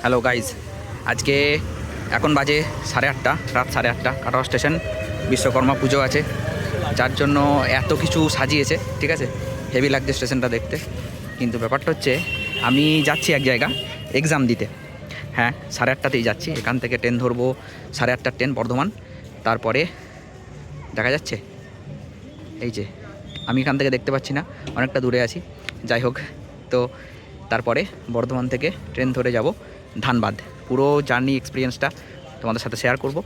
Hello guys, আজকে এখন বাজে 8:30, রাত 8:30। কাটোয়া স্টেশন, বিশ্বকর্মা পুজো আছে, যার জন্য এত কিছু সাজিয়েছে। ঠিক আছে, হেভি লাগছে স্টেশনটা দেখতে। কিন্তু ব্যাপারটা হচ্ছে আমি যাচ্ছি এক জায়গা এক্সাম দিতে। হ্যাঁ, 8:30তেই যাচ্ছি। এখান থেকে ট্রেন ধরবো, 8:30 ট্রেন বর্ধমান। তারপরে দেখা যাচ্ছে এই যে আমি এখান থেকে দেখতে পাচ্ছি না, অনেকটা দূরে আছি। যাই হোক, তো তারপরে বর্ধমান থেকে ট্রেন ধরে যাব ধানবাদ। পুরো জার্নি এক্সপিরিয়েন্সটা তোমাদের সাথে শেয়ার করব।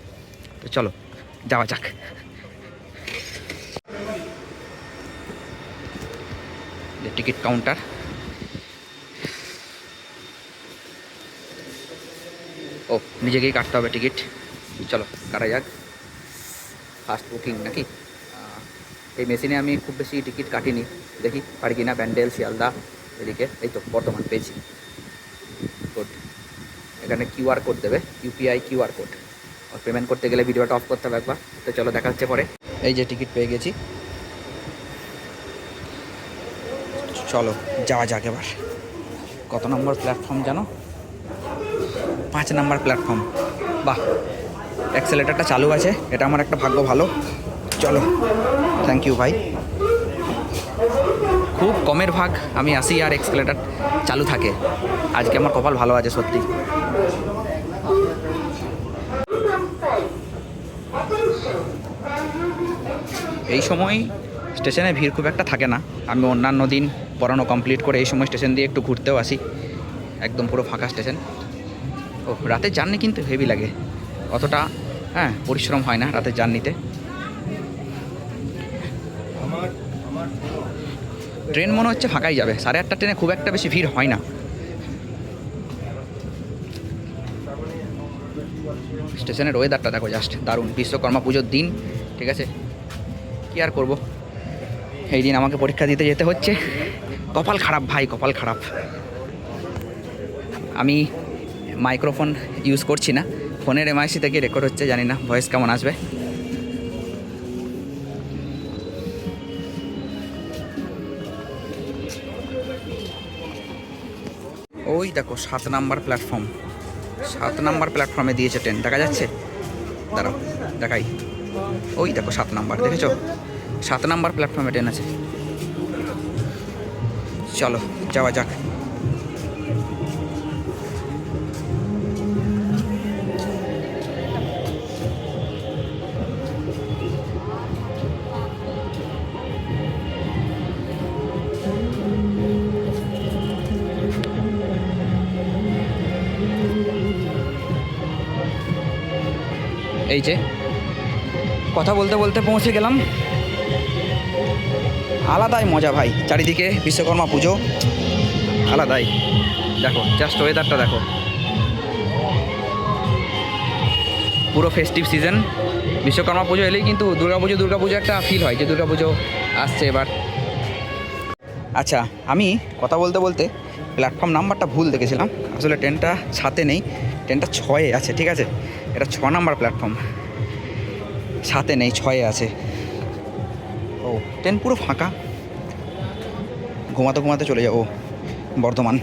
তো চলো যাওয়া যাক। টিকিট কাউন্টার, ও নিজেকেই কাটতে হবে টিকিট। চলো কাটা যাক। ফার্স্ট বুকিং নাকি? এই মেশিনে আমি খুব বেশি টিকিট কাটিনি, দেখি পারি কিনা। ব্যান্ডেল, শিয়ালদা, এদিকে এই তো বর্ধমান পেয়েছি। কোড, এখানে কিউআর কোড দেবে, ইউপিআই কিউআর কোড। আর পেমেন্ট করতে গেলে ভিডিওটা অফ করতে হবে একবার। তো চলো দেখা হচ্ছে পরে। এই যে টিকিট পেয়ে গেছি, চলো যাওয়া যাক এবার। কত নম্বর প্ল্যাটফর্ম জানো? 5 নম্বর প্ল্যাটফর্ম। বাহ, অ্যাক্সেলেটারটা চালু আছে, এটা আমার একটা ভাগ্য ভালো। চলো, থ্যাংক ইউ ভাই। খুব কমের ভাগ আমি আসি আর এক্সেলেটার চালু থাকে। আজকে আমার কপাল ভালো আছে সত্যি। এই সময় স্টেশনে ভিড় খুব একটা থাকে না। আমি অন্যান্য দিন পড়ানো কমপ্লিট করে এই সময় স্টেশন দিয়ে একটু ঘুরতেও আসি। একদম পুরো ফাঁকা স্টেশন। ও, রাতের জার্নি কিন্তু হেভি লাগে, অতটা পরিশ্রম হয় না রাতের জার্নিতে। ট্রেন মনে হচ্ছে ফাঁকাই যাবে। 8:30 ট্রেনে খুব একটা বেশি ভিড় হয় না। স্টেশনের ওয়েদারটা দেখো, জাস্ট দারুণ। বিশ্বকর্মা পুজোর দিন, ঠিক আছে, কী আর করবো, এই দিন আমাকে পরীক্ষা দিতে যেতে হচ্ছে। কপাল খারাপ ভাই, কপাল খারাপ। আমি মাইক্রোফোন ইউজ করছি না, ফোনের এমআইসি থেকে রেকর্ড হচ্ছে। জানি না ভয়েস কেমন আসবে। ওই দেখো 7 নম্বর প্ল্যাটফর্ম। 7 নম্বর প্ল্যাটফর্মে দিয়েছে ট্রেন, দেখা যাচ্ছে? দাঁড়াও দেখাই। ওই দেখো 7 নম্বর, দেখেছো? 7 নম্বর প্ল্যাটফর্মে ট্রেন আছে। চলো যাওয়া যাক। এই যে কথা বলতে বলতে পৌঁছে গেলাম। আলাদাই মজা ভাই, চারিদিকে বিশ্বকর্মা পুজো, আলাদাই। দেখো জাস্ট ওয়েদারটা দেখো, পুরো ফেস্টিভ সিজন। বিশ্বকর্মা পুজো এলেই কিন্তু দুর্গাপুজো একটা ফিল হয় যে দুর্গাপুজো আসছে এবার। আচ্ছা, আমি কথা বলতে বলতে প্ল্যাটফর্ম নাম্বারটা ভুল দেখেছিলাম। আসলে ট্রেনটা 7-এ নেই, ট্রেনটা 6-এ আছে। ঠিক আছে, এটা 6 নম্বর প্ল্যাটফর্ম, 7-এ নেই, 6-এ আছে। ও, ট্রেন পুরো ফাঁকা। ঘুমাতে ঘুমাতে চলে যাবো বর্ধমান।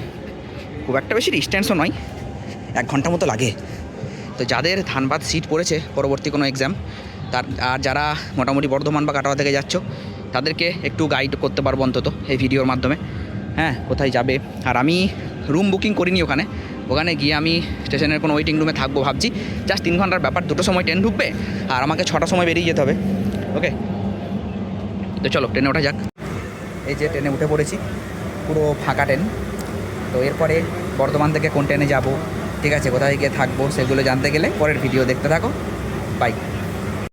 খুব একটা বেশি ডিস্টেন্সও নয়, 1 ঘন্টা মতো লাগে। তো যাদের ধানবাদ সিট পড়েছে পরবর্তী কোনো এক্সাম, আর যারা মোটামুটি বর্ধমান বা কাটোয়া থেকে যাচ্ছ, তাদেরকে একটু গাইড করতে পারবো অন্তত এই ভিডিওর মাধ্যমে। কোথায় যাবে। আর আমি রুম বুকিং করিনি ওখানে গিয়ে আমি স্টেশনের কোনো ওয়েটিং রুমে থাকবো ভাবছি। জাস্ট 3 ঘন্টার ব্যাপার, 2টোর সময় ট্রেন ঢুকবে আর আমাকে 6টার সময় বেরিয়ে যেতে হবে। ওকে, তো চলো ট্রেনে ওঠা যাক। এই যে ট্রেনে উঠে পড়েছি, পুরো ফাঁকা ট্রেন। তো এরপরে বর্ধমান থেকে কোন ট্রেনে যাব, ঠিক আছে, কোথায় গিয়ে থাকবো, সেগুলো জানতে গেলে পরের ভিডিও দেখতে থাকো। বাই।